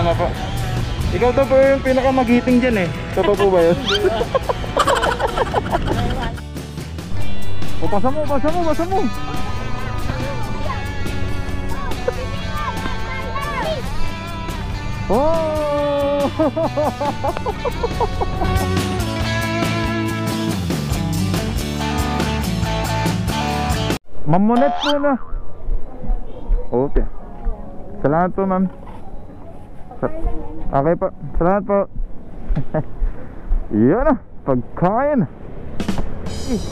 Salamat po. Ikaw daw po yung pinakamagiting dyan eh. Totoo po ba yun? O, pasa mo, pasa mo, pasa mo. Oh! Mamunet po na. Okay. Salamat po, ma'am. Okay po. Salamat po. Yan na. Pagkain.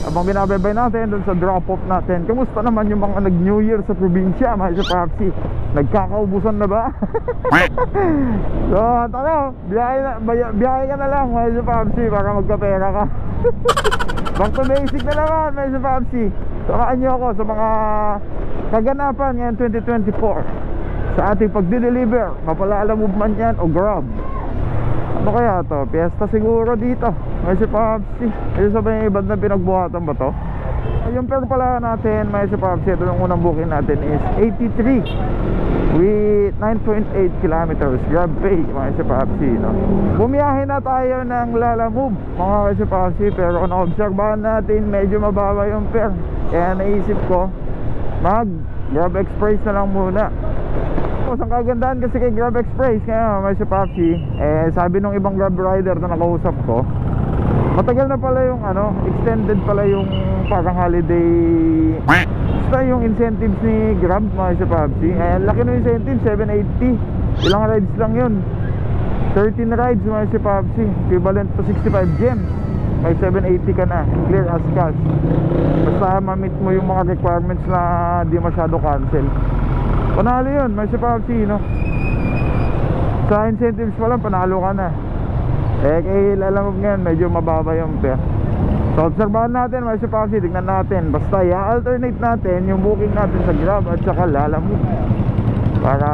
Abang binababay natin dun sa drop-off natin. Kamusta naman yung mga nag-New Year sa probinsya, mga sa Papsi? Nagkakaubusan na ba? So, ano, biyahe ka na lang, mga sa Papsi, para magkapera ka. Back to basic na naman, mga sa Papsi. Samahan nyo ako sa mga kaganapan ngayon 2024 sa ating pagdi-deliver. Mapalala movement yan o Grab. Ano kaya to? Fiesta siguro dito. May si Papsi. Ay sabi yung ibad na pinagbuhatan ba to? Yung pero pala natin, may si Papsi. Ito yung unang booking natin is 83 with 9.8 kilometers Grab pay, mga si Papsi, no? Bumiyahe na tayo ng Lalamove, mga si Papsi. Pero kung na-obserbahan natin, medyo mababa yung fare. Kaya naisip ko mag Grab Express na lang muna. Ang kagandahan kasi kay Grab Express kaya may si Papsi, sabi nung ibang Grab rider na nakausap ko, matagal na pala yung ano, extended pala yung parang holiday, basta yung incentives ni Grab, mga si Papsi. Laki ng incentive, 780. Ilang rides lang yun, 13 rides, mga si Papsi, equivalent to 65 gems. May 780 ka na, clear as cash. Basta ma-meet mo yung mga requirements na di masyado cancel. Panalo yun, may si Papsi, no? Sa incentives pa lang, panalo ka na. Kay Lalamove ngayon, medyo mababa yung fare. So, obserbahan natin, may si Papsi, tignan natin. Basta, i-alternate natin yung booking natin sa Grab at saka Lalamove. Para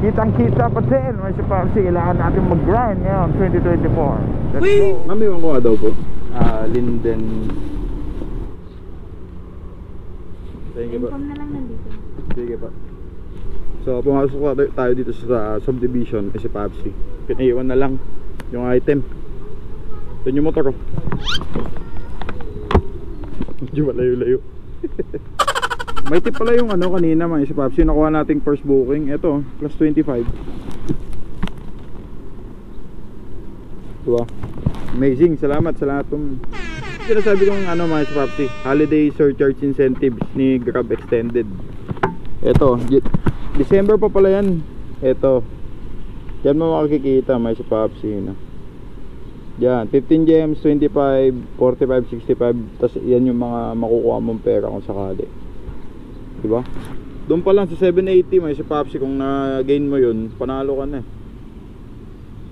kitang-kita pa din, may si Papsi. Kailangan natin mag-grind ngayon, 2024. Let's go! Mami, ko nga daw po. Linden. Thank you po. Inform na lang nandito. Sige pa. So pumasok tayo dito sa subdivision si Papsi. Pinaiwan na lang yung item. Ito yung motor ko. Medyo malayo-layo. May tip pala yung ano kanina, mga si Papsi. Nakuha nating first booking. Ito, plus 25. Diba? Amazing. Salamat sa lahat ng sinasabi kong ano, mga si Papsi, holiday surcharge incentives ni Grab Extended. Ito, December pa pala yan. Ito, yan mo makikita, may si Papsi, no? Yan, 15 gems, 25, 45, 65. Tapos yan yung mga makukuha mong pera kung sakali. Diba? Doon pa lang sa 780, may si Papsi. Kung na-gain mo yun, panalo ka na.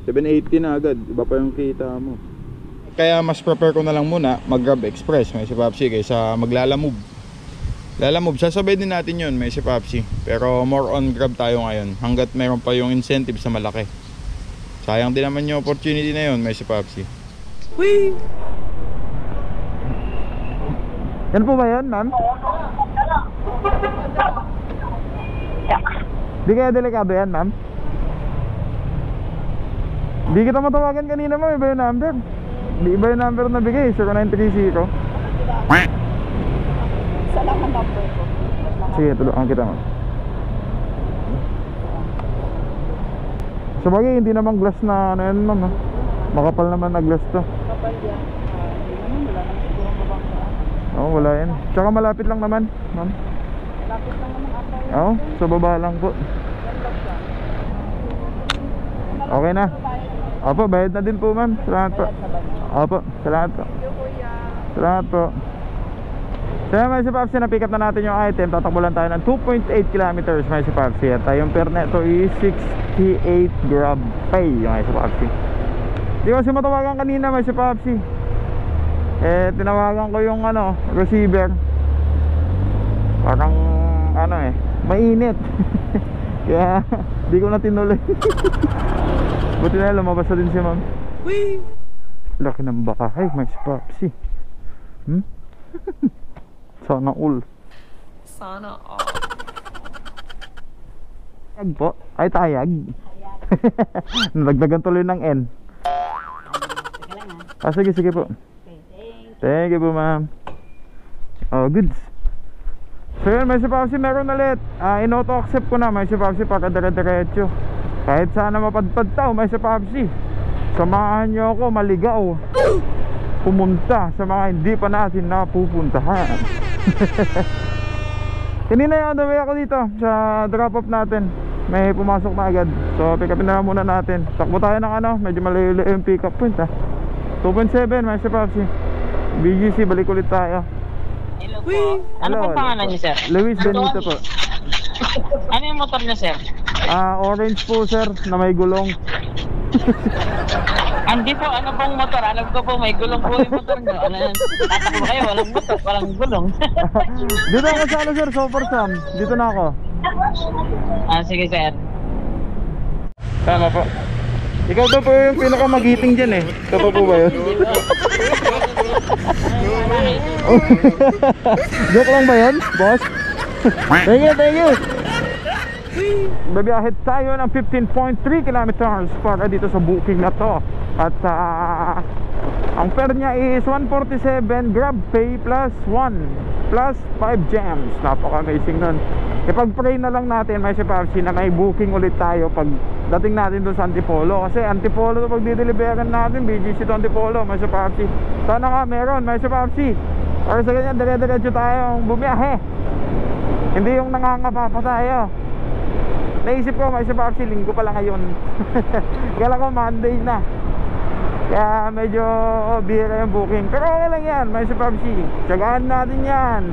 780 na agad. Iba pa yung kita mo. Kaya mas prepare ko na lang muna mag-Grab Express, may si Papsi, kaysa mag-Lalamove. Lalamove, sasabay din natin yun, may si Papsi. Pero more on Grab tayo ngayon, hanggat meron pa yung incentive sa malaki. Sayang din naman yung opportunity na yun, may si Papsi. Whee! Yan po ba yun, ma'am? Di kaya delikado yan, ma'am? Di kita matawagan kanina, ma'am, iba yung number. Di iba yung number na bigay, 0930. Isa lang ang number ko. Sige, tulungan kita, ma'am. Sa bagay, hindi naman glass na ano yan, ma'am, ha? Makapal naman na glass to. Kapal yan. Wala naman siguro mabanggaan. Oo, wala yan. Tsaka malapit lang naman, ma'am. Lapit lang naman ata yun. Oo, sa baba lang po. Okay na. Opo, bayad na din po, ma'am. Salamat po. Opo, salamat po. Salamat po. Kaya may si Papsi, na-pick up na natin yung item. Tatakbo lang tayo ng 2.8 kilometers, may si Papsi. At yung fare neto is 68 Grab pay, yung may si Papsi. Di kasi matawagan kanina, may si Papsi. Tinawagan ko yung ano, receiver. Parang ano mainit. Kaya di ko na tinuloy. Buti na lumabas na din si ma'am. Whee! Laki ng baka. Ay, may si Papsi. Sana all. Sana all. Tayag po? Ay, tayag. Nagdagan tuloy ng N. Teka lang ha. Sige, sige po. Okay, thanks. Thank you po, ma'am. Oh, goods. So yun, may Papsi, meron ulit. In-auto-accept ko na, may Papsi, para dire-diretso. Kahit sana mapadpad tao, may Papsi. Samahan nyo ako maligaw. Pumunta sa mga hindi pa natin napupuntahan. Kanina yung on the way ako dito sa drop-off natin. May pumasok na agad. So pick upin na muna natin. Takbo tayo ng ano, medyo malayo yung pick up point ha. 2.7, may Papsi. BGC, balik ulit tayo. Hello po. Ano Hello, pong pangalan niyo, sir? Luis Benito po. Ano yung motor niyo, sir? Orange po sir, na may gulong. Hindi po, ano pong motor? Alam ko po, may gulong po yung motor niyo. Ano yan? Tatakbo kayo, walang motor, walang gulong. Dito ako sa ano sir, Super Sam. Dito na ako. Sige, sir. Tama po. Ikaw daw po yung pinakamagiting dyan eh. Totoo po ba yun? Joke lang ba yun, boss? Thank you, thank you. Babiyahe tayo ng 15.3 kilometers para dito sa booking na to. At ang fare niya is 147 Grab Pay plus 1 plus 5 gems. Napaka-amazing nun. Ipag-pray na lang natin, may Papsi, na may booking ulit tayo pag dating natin doon sa Antipolo. Kasi Antipolo to pag dideliveran natin, BGC to Antipolo, may Papsi. Sana nga meron, may Papsi. Or sa ganyan, dire-diretso tayong bumiyahe. Hindi yung nangangapa pa tayo. Naisip ko, may Papsi, linggo pala ngayon. Kala ko Monday na. Kaya medyo bihira yung booking. Pero okay lang yan, may Papsi. Tsagaan natin yan.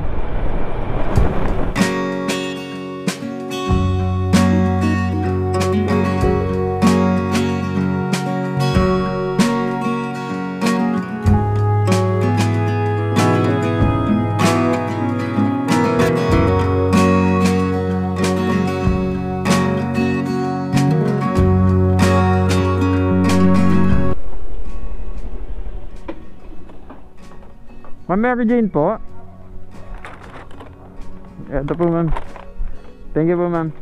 Ma'am Mary Jane po. Ito po ma'am. Thank you po ma'am.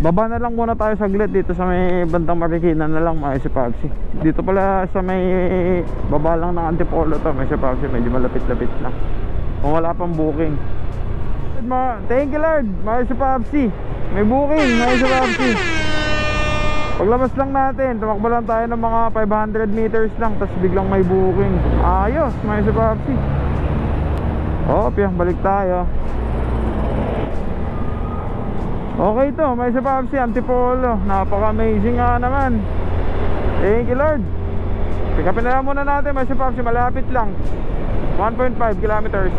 Baba na lang muna tayo saglit dito sa may bandang Marikina na lang, mga Papsi. Dito pala sa may baba lang ng Antipolo to, mga Papsi, medyo malapit-lapit na. Kung wala pang booking. Thank you Lord, mga Papsi. May booking, mga Papsi. Paglabas lang natin, tumakbo lang tayo ng mga 500 meters lang, tapos biglang may booking. Ayos, may Papsi. Balik tayo. Okay to, may Papsi, Antipolo. Napaka-amazing nga naman. Thank you Lord. Pick upin na lang muna natin, may Papsi, malapit lang. 1.5 kilometers.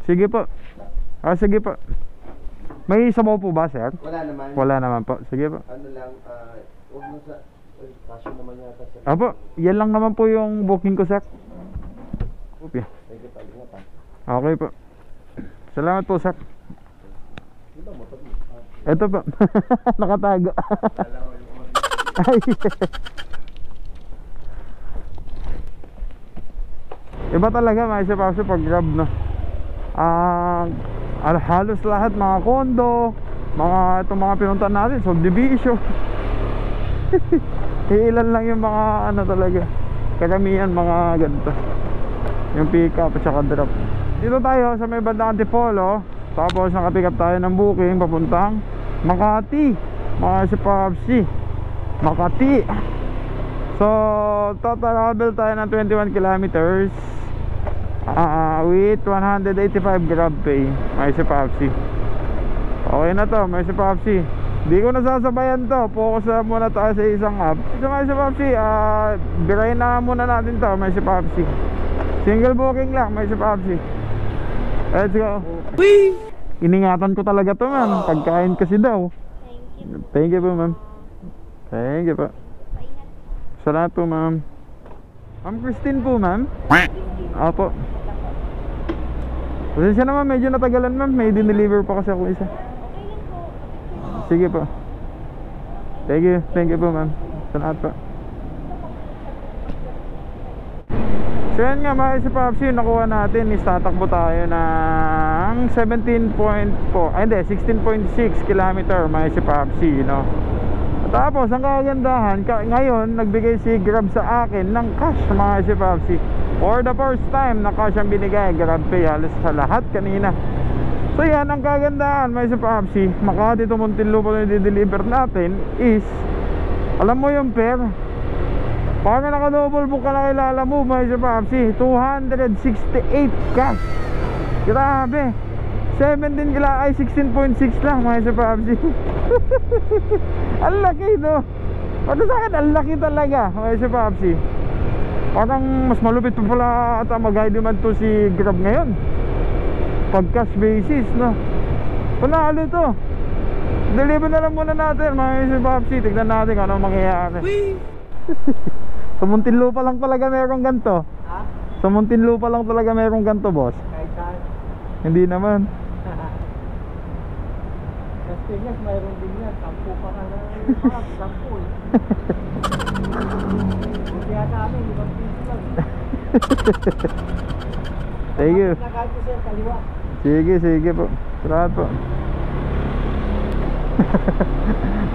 Sige po. Sige po. May sabaw po ba, sir? Wala naman. Wala naman po. Sige po. Ano lang, huwag mo sa... Kasyo naman yata sa... Apo, yan lang naman po yung booking ko, sir. Okay. Thank you, ingat ha. Okay po. Salamat po, sir. Di ba motor mo? Ito po. Nakatago. Ay. Iba talaga, may Papsi pag Grab, no? Halos lahat mga condo, itong mga pinuntahan natin, subdivision. Ilan lang yung mga ano talaga, karamihan mga ganito, yung pick up at saka drop. Dito tayo sa may bandang Antipolo. Tapos nakapick up tayo ng booking papuntang Makati, mga Papsi. Makati. So travel tayo ng 21 kilometers with 185 Grab Pay, may Papsi. Okay na to, may Papsi. Di ko nasasabayan to, focus na muna tayo sa isang app. So may Papsi, biray na muna natin to, may Papsi. Single booking lang, may Papsi. Let's go. Iningatan ko talaga to, ma'am. Pagkain kasi daw. Thank you po, ma'am. Thank you po. Salamat po, ma'am. Ma'am Christine po, ma'am. Opo. Pasensya naman, medyo natagalan, ma'am. May dineliver pa kasi ako isa. Sige po. Thank you po, ma'am. Salamat po. So So yan nga mga si Popsi, yung nakuha natin is tatakbo tayo ng 17.4 ay hindi, 16.6 kilometer mga si Popsi, no? Tapos ang kagandahan, ngayon nagbigay si Grab sa akin ng cash mga si Popsi. For the first time na cash ang binigay, Grab Pay halos sa lahat kanina. So yan ang kagandahan mga si Popsi. Makati to Muntinlupa na i-deliver natin is, alam mo yung pair, parang naka-double book ka na kilala mo mga si Popsi. 268 cash. Grabe. 16.6 lang mga si Popsi. Ang laki, no? Para sa akin, ang laki talaga mga si Popsi. Parang mas malupit pa pala ata mag-hide naman to si Grab ngayon pag cash basis, no? Panalo to. Deliver na lang muna natin mga si Popsi. Tignan natin kung anong mangyayari. Sa Muntinlupa lang talaga merong ganto. Ha? Sa Muntinlupa lang talaga merong ganto, boss. Kahit saan. Hindi naman. Sa Pinas, mayroon din yan. 10 pa ka na. 10 eh. Buti nga sa amin, 5 piso lang. Thank you. Nakahit ko sir, kaliwa. Sige po. Salamat po.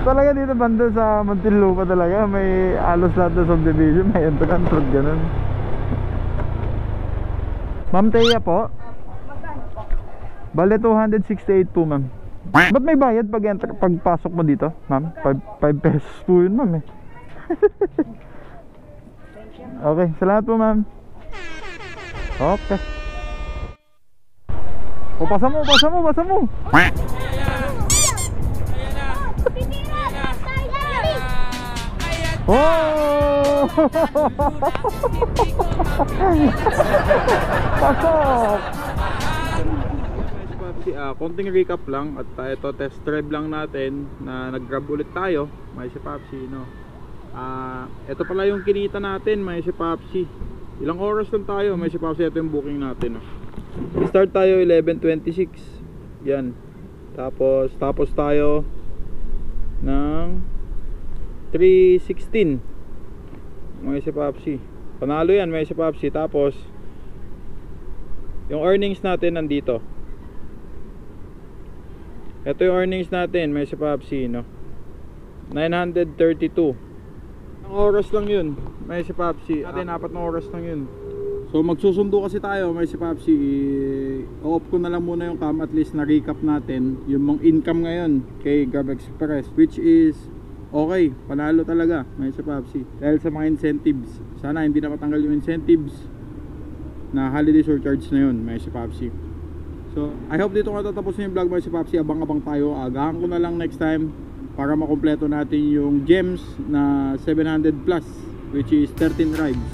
Talaga dito banda sa Muntinlupa talaga may alos lahat na subdivision, may entrance road ganun. Ma'am Teya po. Bale 268 po ma'am. Ba't may bayad pagpasok mo dito ma'am? 5 pesos po yun ma'am eh. Okay, salamat po ma'am. Okay. O pasa mo. Oh! Pasok! Konting recap lang at ito test drive lang natin na nag-grab ulit tayo may si Popsi, no? Ito pala yung kinita natin may si Popsi. Ilang oras lang tayo may si Popsi, ito yung booking natin, no? Start tayo 11:26 yan, tapos tayo ng 3:16 may si Popsi. Panalo yan may si Popsi. Tapos yung earnings natin nandito. Ito yung earnings natin may si Popsi, no? 932. Ang oras lang yun may si Popsi. Natin 4 na oras lang yun. So magsusundo kasi tayo may si Popsi. I-off ko na lang muna yung cam, at least na recap natin yung mga income ngayon kay Grab Express, which is okay, panalo talaga may si Popsi dahil sa mga incentives. Sana hindi na matanggal yung incentives na holiday surcharge na yun may si Popsi. So I hope dito ko tatapos yung vlog may si Popsi. Abang-abang tayo, agahan ko na lang next time para makumpleto natin yung gems na 700 plus, which is 13 rides,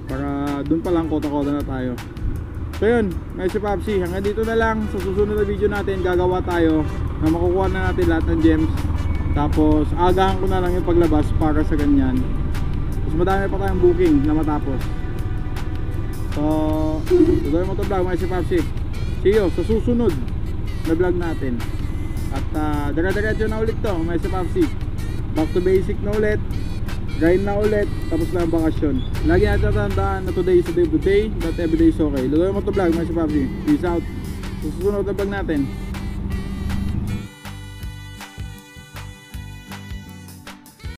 para dun pa lang kota-kota na tayo. So yun may si Popsi, hanggang dito na lang. Sa susunod na video natin gagawa tayo na makukuha na natin lahat ng gems. Tapos agahan ko na lang yung paglabas para sa ganyan. Mas madami pa tayong booking na matapos. So tuloy mo to vlog mga si Popsi. See you sa susunod na vlog natin. At dire-diretso na ulit to mga si Popsi. Back to basic na ulit. Grind na ulit. Tapos na ang bakasyon. Lagi natin tatandaan na today is the day of the day. That every day is okay. Tuloy mo to vlog mga si Popsi. Peace out. Sa susunod na vlog natin.